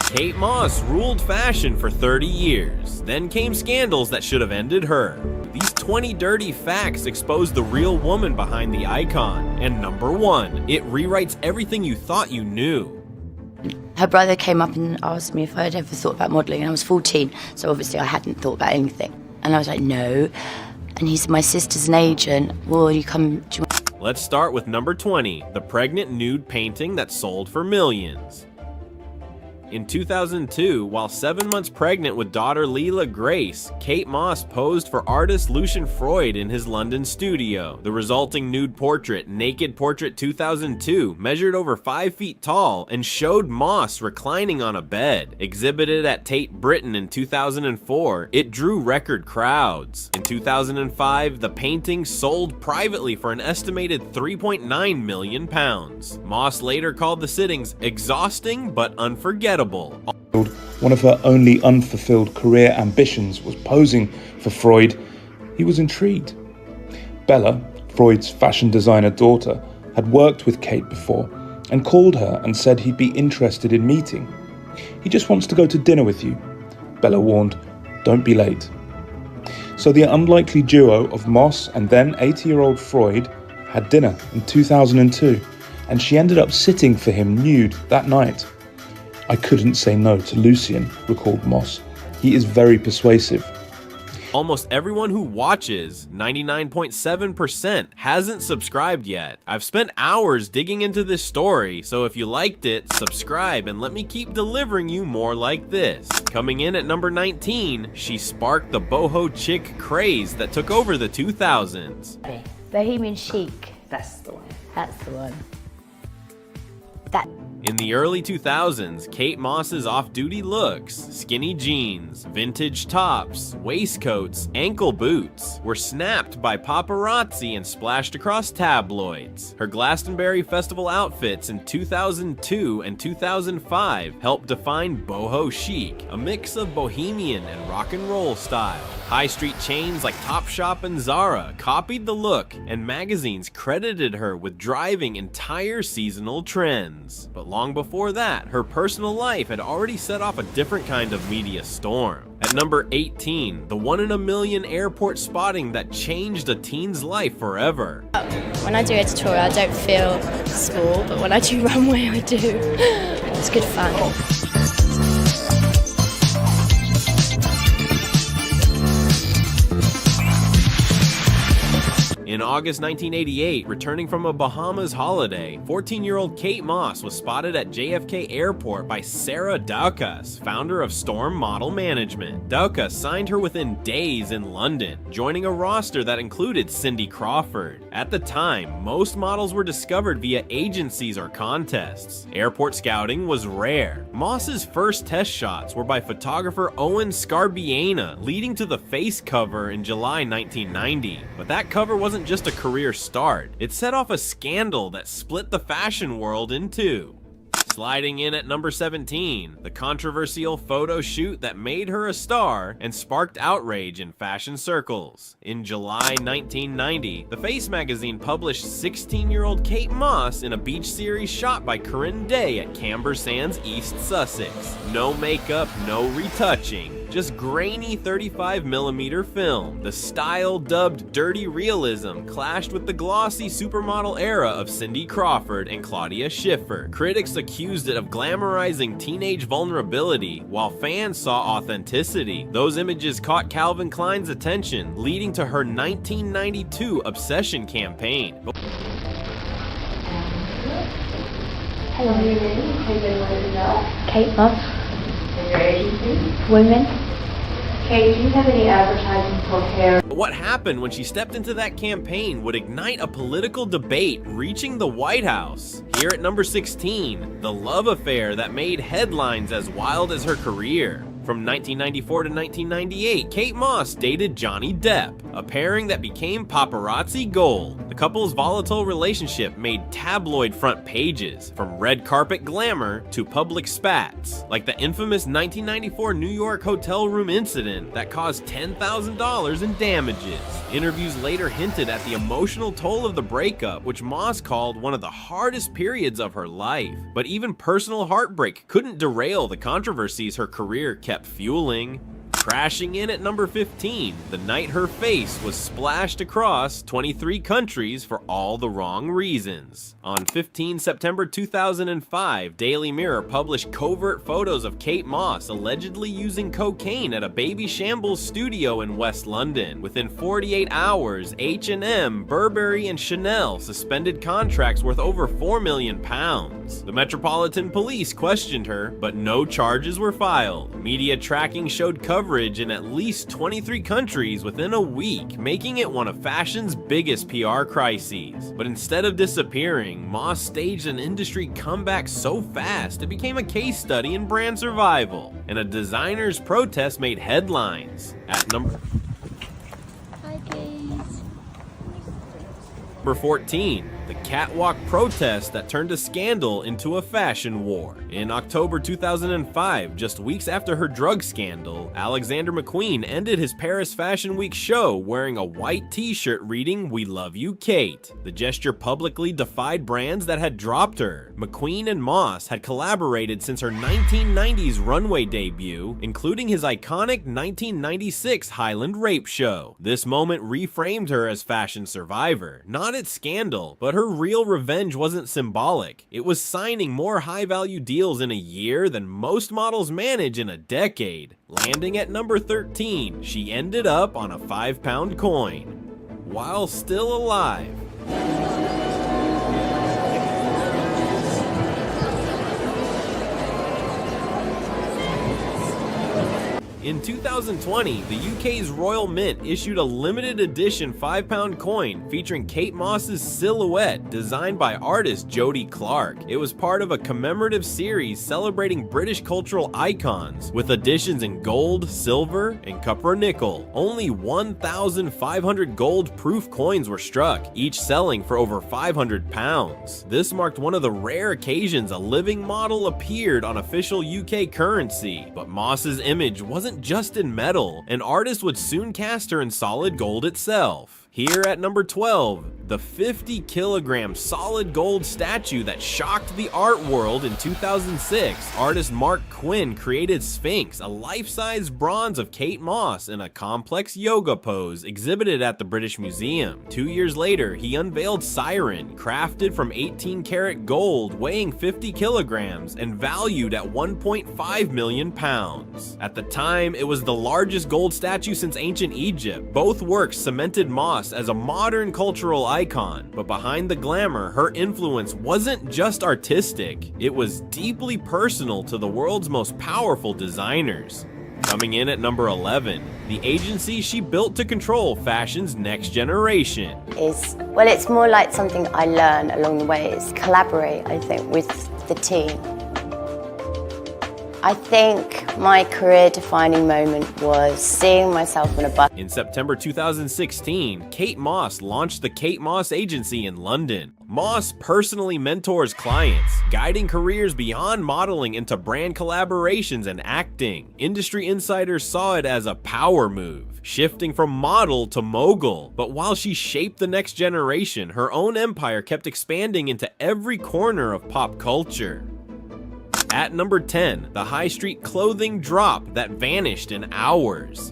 Kate Moss ruled fashion for 30 years. Then came scandals that should have ended her. These 20 dirty facts expose the real woman behind the icon. And number 1, it rewrites everything you thought you knew. Her brother came up and asked me if I'd ever thought about modelling, and I was 14, so obviously I hadn't thought about anything. And I was like, no. And he said, my sister's an agent. Will you come? Do you want? Let's start with number 20, the pregnant nude painting that sold for millions. In 2002, while 7 months pregnant with daughter Leela Grace, Kate Moss posed for artist Lucian Freud in his London studio. The resulting nude portrait, Naked Portrait 2002, measured over 5 feet tall and showed Moss reclining on a bed. Exhibited at Tate Britain in 2004, it drew record crowds. In 2005, the painting sold privately for an estimated £3.9 million. Moss later called the sittings exhausting but unforgettable. One of her only unfulfilled career ambitions was posing for Freud. He was intrigued. Bella, Freud's fashion designer daughter, had worked with Kate before and called her and said he'd be interested in meeting. He just wants to go to dinner with you. Bella warned, don't be late. So the unlikely duo of Moss and then 80-year-old Freud had dinner in 2002, and she ended up sitting for him nude that night. I couldn't say no to Lucian, recalled Moss. He is very persuasive. Almost everyone who watches, 99.7%, hasn't subscribed yet. I've spent hours digging into this story, so if you liked it, subscribe and let me keep delivering you more like this. Coming in at number 19, she sparked the boho chick craze that took over the 2000s. Bohemian chic. That's the one. That's the one. In the early 2000s, Kate Moss's off-duty looks, skinny jeans, vintage tops, waistcoats, ankle boots, were snapped by paparazzi and splashed across tabloids. Her Glastonbury Festival outfits in 2002 and 2005 helped define boho chic, a mix of bohemian and rock and roll style. High street chains like Topshop and Zara copied the look, and magazines credited her with driving entire seasonal trends. But long before that, her personal life had already set off a different kind of media storm. At number 18, the one-in-a-million airport spotting that changed a teen's life forever. When I do editorial, I don't feel small, but when I do runway, I do. It's good fun. In August 1988, returning from a Bahamas holiday, 14-year-old Kate Moss was spotted at JFK Airport by Sarah Daukas, founder of Storm Model Management. Daukas signed her within days in London, joining a roster that included Cindy Crawford. At the time, most models were discovered via agencies or contests. Airport scouting was rare. Moss's first test shots were by photographer Owen Scarbiana, leading to the face cover in July 1990. But that cover wasn't just a career start, it set off a scandal that split the fashion world in two. Sliding in at number 17, the controversial photo shoot that made her a star and sparked outrage in fashion circles. In July 1990, the Face magazine published 16-year-old Kate Moss in a beach series shot by Corinne Day at Camber Sands, East Sussex. No makeup, no retouching, just grainy 35mm film. The style dubbed dirty realism clashed with the glossy supermodel era of Cindy Crawford and Claudia Schiffer. Critics accused it of glamorizing teenage vulnerability, while fans saw authenticity. Those images caught Calvin Klein's attention, leading to her 1992 Obsession campaign. Hello, are you ready? How you doing, Linda? Kate Moss. And your agency? Women. Kate, do you have any advertising for hair? What happened when she stepped into that campaign would ignite a political debate reaching the White House. Here at number 16, the love affair that made headlines as wild as her career. From 1994 to 1998, Kate Moss dated Johnny Depp, a pairing that became paparazzi gold. The The couple's volatile relationship made tabloid front pages, from red carpet glamour to public spats, like the infamous 1994 New York hotel room incident that caused $10,000 in damages. Interviews later hinted at the emotional toll of the breakup, which Moss called one of the hardest periods of her life. But even personal heartbreak couldn't derail the controversies her career kept fueling. Crashing in at number 15, the night her face was splashed across 23 countries for all the wrong reasons. On 15 September 2005, Daily Mirror published covert photos of Kate Moss allegedly using cocaine at a Baby Shambles studio in West London. Within 48 hours, H&M, Burberry, and Chanel suspended contracts worth over £4 million. The Metropolitan Police questioned her, but no charges were filed. Media tracking showed coverage in at least 23 countries within a week, making it one of fashion's biggest PR crises. But instead of disappearing, Moss staged an industry comeback so fast it became a case study in brand survival, and a designer's protest made headlines. At number 14, the catwalk protest that turned a scandal into a fashion war. In October 2005, just weeks after her drug scandal, Alexander McQueen ended his Paris Fashion Week show wearing a white t-shirt reading "We love you, Kate." The gesture publicly defied brands that had dropped her. McQueen and Moss had collaborated since her 1990s runway debut, including his iconic 1996 Highland Rape show. This moment reframed her as fashion survivor, not its scandal, but her real revenge wasn't symbolic. It was signing more high-value deals in a year than most models manage in a decade. Landing at number 13, she ended up on a £5 coin. While still alive, in 2020, the UK's Royal Mint issued a limited edition £5 coin featuring Kate Moss's silhouette, designed by artist Jodie Clark. It was part of a commemorative series celebrating British cultural icons, with editions in gold, silver, and copper nickel. Only 1,500 gold-proof coins were struck, each selling for over £500. This marked one of the rare occasions a living model appeared on official UK currency. But Moss's image wasn't just in metal, and artists would soon cast her in solid gold itself. Here at number 12, the 50-kilogram solid gold statue that shocked the art world in 2006. Artist Mark Quinn created Sphinx, a life-size bronze of Kate Moss in a complex yoga pose exhibited at the British Museum. 2 years later, he unveiled Siren, crafted from 18-karat gold, weighing 50 kilograms and valued at £1.5 million. At the time, it was the largest gold statue since ancient Egypt. Both works cemented Moss as a modern cultural icon, but behind the glamour, her influence wasn't just artistic, it was deeply personal to the world's most powerful designers. Coming in at number 11, the agency she built to control fashion's next generation. Well, it's more like something I learn along the way. It's collaborate, I think, with the team. I think my career-defining moment was seeing myself on a bus. In September 2016, Kate Moss launched the Kate Moss Agency in London. Moss personally mentors clients, guiding careers beyond modeling into brand collaborations and acting. Industry insiders saw it as a power move, shifting from model to mogul. But while she shaped the next generation, her own empire kept expanding into every corner of pop culture. At number 10, the high street clothing drop that vanished in hours.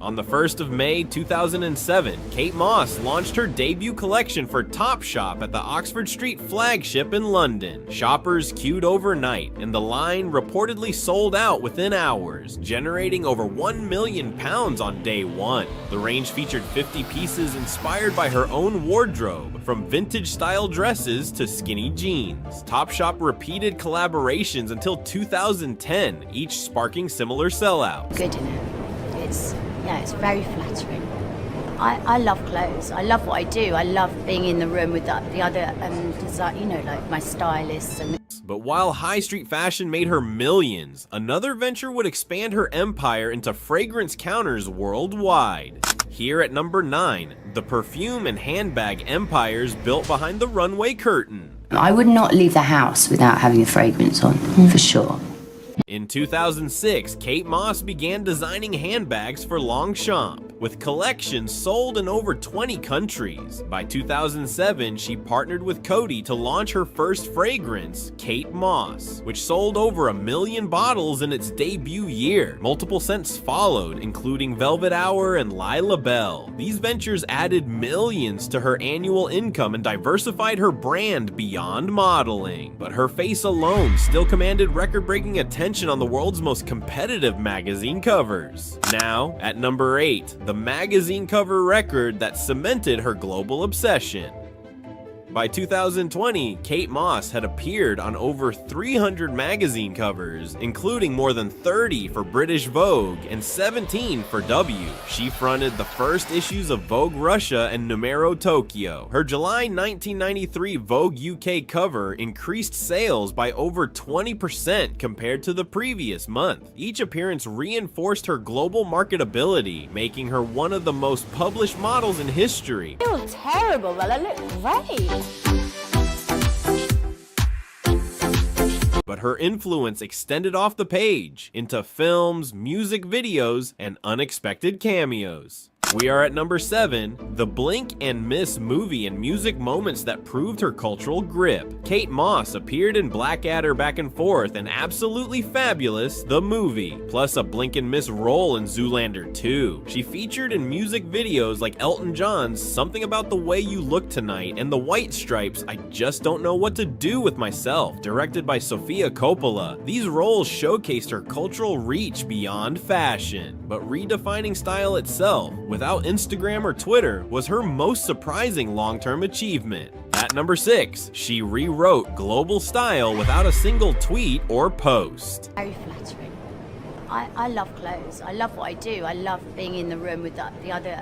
On the 1st of May 2007, Kate Moss launched her debut collection for Topshop at the Oxford Street flagship in London. Shoppers queued overnight, and the line reportedly sold out within hours, generating over £1 million on day one. The range featured 50 pieces inspired by her own wardrobe, from vintage-style dresses to skinny jeans. Topshop repeated collaborations until 2010, each sparking similar sellouts. Good in it. It's very flattering. I love clothes. I love what I do. I love being in the room with the other like my stylists. But while high street fashion made her millions, another venture would expand her empire into fragrance counters worldwide. Here at number 9, the perfume and handbag empires built behind the runway curtain. I would not leave the house without having a fragrance on, for sure. In 2006, Kate Moss began designing handbags for Longchamp, with collections sold in over 20 countries. By 2007, she partnered with Coty to launch her first fragrance, Kate Moss, which sold over 1 million bottles in its debut year. Multiple scents followed, including Velvet Hour and Lila Bell. These ventures added millions to her annual income and diversified her brand beyond modeling. But her face alone still commanded record-breaking attention on the world's most competitive magazine covers. Now, at number 8, the magazine cover record that cemented her global obsession. By 2020, Kate Moss had appeared on over 300 magazine covers, including more than 30 for British Vogue and 17 for W. She fronted the first issues of Vogue Russia and Numero Tokyo. Her July 1993 Vogue UK cover increased sales by over 20% compared to the previous month. Each appearance reinforced her global marketability, making her one of the most published models in history. I feel terrible, but I look great. But her influence extended off the page into films, music videos, and unexpected cameos. We are at number 7, the blink and miss movie and music moments that proved her cultural grip. Kate Moss appeared in Blackadder Back and Forth and Absolutely Fabulous, the movie, plus a blink and miss role in Zoolander 2. She featured in music videos like Elton John's Something About the Way You Look Tonight and The White Stripes' I Just Don't Know What to Do with Myself, directed by Sofia Coppola. These roles showcased her cultural reach beyond fashion, but redefining style itself without Instagram or Twitter was her most surprising long-term achievement. At number 6, she rewrote global style without a single tweet or post. Very flattering. I love clothes. I love what I do. I love being in the room with the other,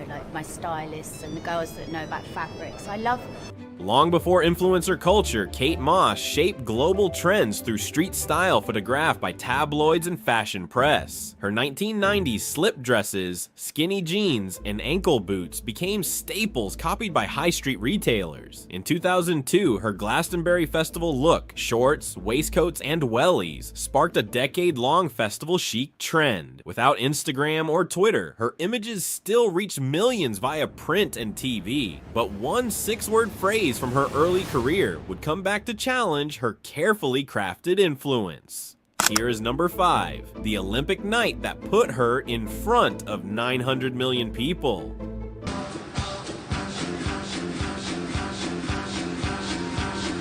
like my stylists and the girls that know about fabrics. I love. Long before influencer culture, Kate Moss shaped global trends through street style photographed by tabloids and fashion press. Her 1990s slip dresses, skinny jeans, and ankle boots became staples copied by high street retailers. In 2002, her Glastonbury Festival look, shorts, waistcoats, and wellies, sparked a decade-long festival chic trend. Without Instagram or Twitter, her images still reached millions via print and TV. But one 6-word phrase from her early career would come back to challenge her carefully crafted influence. Here is number 5, the Olympic night that put her in front of 900 million people.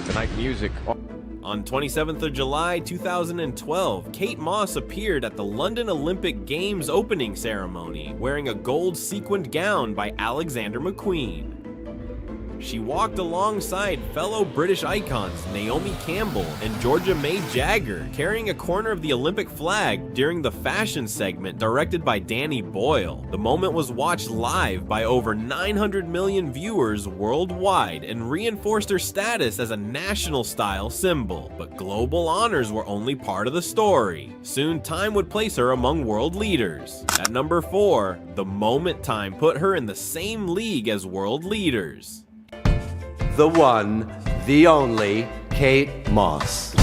Tonight music. On 27th of July 2012, Kate Moss appeared at the London Olympic Games opening ceremony, wearing a gold sequined gown by Alexander McQueen. She walked alongside fellow British icons Naomi Campbell and Georgia May Jagger, carrying a corner of the Olympic flag during the fashion segment directed by Danny Boyle. The moment was watched live by over 900 million viewers worldwide and reinforced her status as a national style symbol. But global honors were only part of the story. Soon, Time would place her among world leaders. At number 4, the moment Time put her in the same league as world leaders. The one, the only, Kate Moss.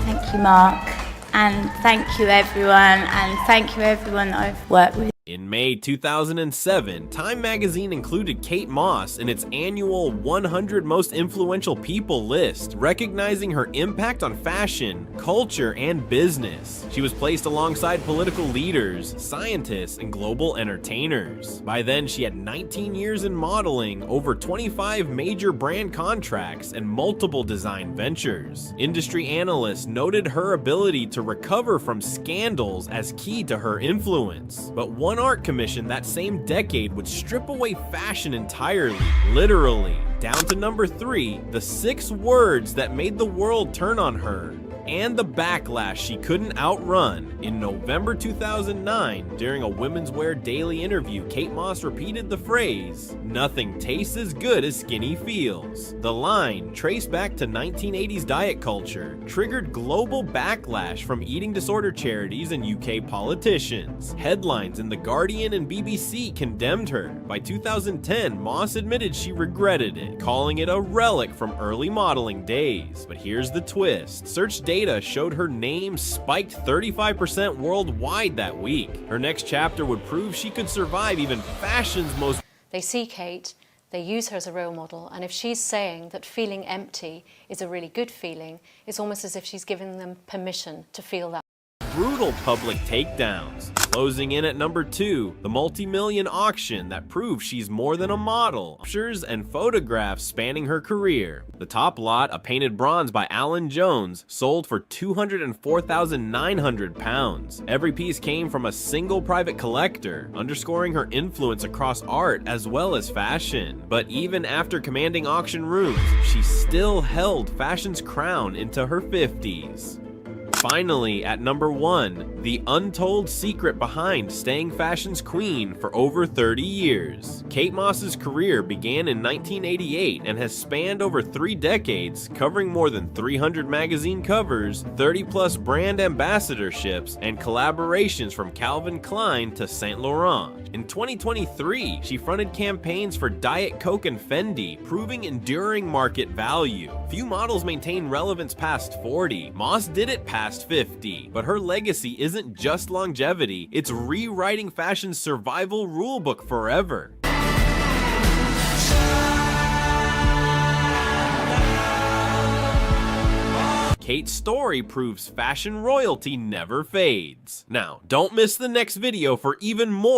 Thank you, Mark, and thank you everyone, and thank you everyone that I've worked with. In May 2007, Time magazine included Kate Moss in its annual 100 Most Influential People list, recognizing her impact on fashion, culture, and business. She was placed alongside political leaders, scientists, and global entertainers. By then, she had 19 years in modeling, over 25 major brand contracts, and multiple design ventures. Industry analysts noted her ability to recover from scandals as key to her influence. But one art commission that same decade would strip away fashion entirely, literally. Down to number 3, the 6 words that made the world turn on her. and the backlash she couldn't outrun. In November 2009, during a Women's Wear Daily interview, Kate Moss repeated the phrase, "Nothing tastes as good as skinny feels." The line, traced back to 1980s diet culture, triggered global backlash from eating disorder charities and UK politicians. Headlines in The Guardian and BBC condemned her. By 2010, Moss admitted she regretted it, calling it a relic from early modeling days. But here's the twist. Search data showed her name spiked 35% worldwide that week. Her next chapter would prove she could survive even fashion's most... They see Kate, they use her as a role model, and if she's saying that feeling empty is a really good feeling, it's almost as if she's giving them permission to feel that. brutal public takedowns. Closing in at number 2, the multi-million auction that proves she's more than a model. Pictures and photographs spanning her career. The top lot, a painted bronze by Alan Jones, sold for £204,900. Every piece came from a single private collector, underscoring her influence across art as well as fashion. But even after commanding auction rooms, she still held fashion's crown into her 50s. Finally, at number 1, the untold secret behind staying fashion's queen for over 30 years. Kate Moss's career began in 1988 and has spanned over 3 decades, covering more than 300 magazine covers, 30-plus brand ambassadorships, and collaborations from Calvin Klein to Saint Laurent. In 2023, she fronted campaigns for Diet Coke and Fendi, proving enduring market value. Few models maintain relevance past 40. Moss did it past 50, but her legacy isn't just longevity, it's rewriting fashion's survival rulebook forever. Kate's story proves fashion royalty never fades. Now, don't miss the next video for even more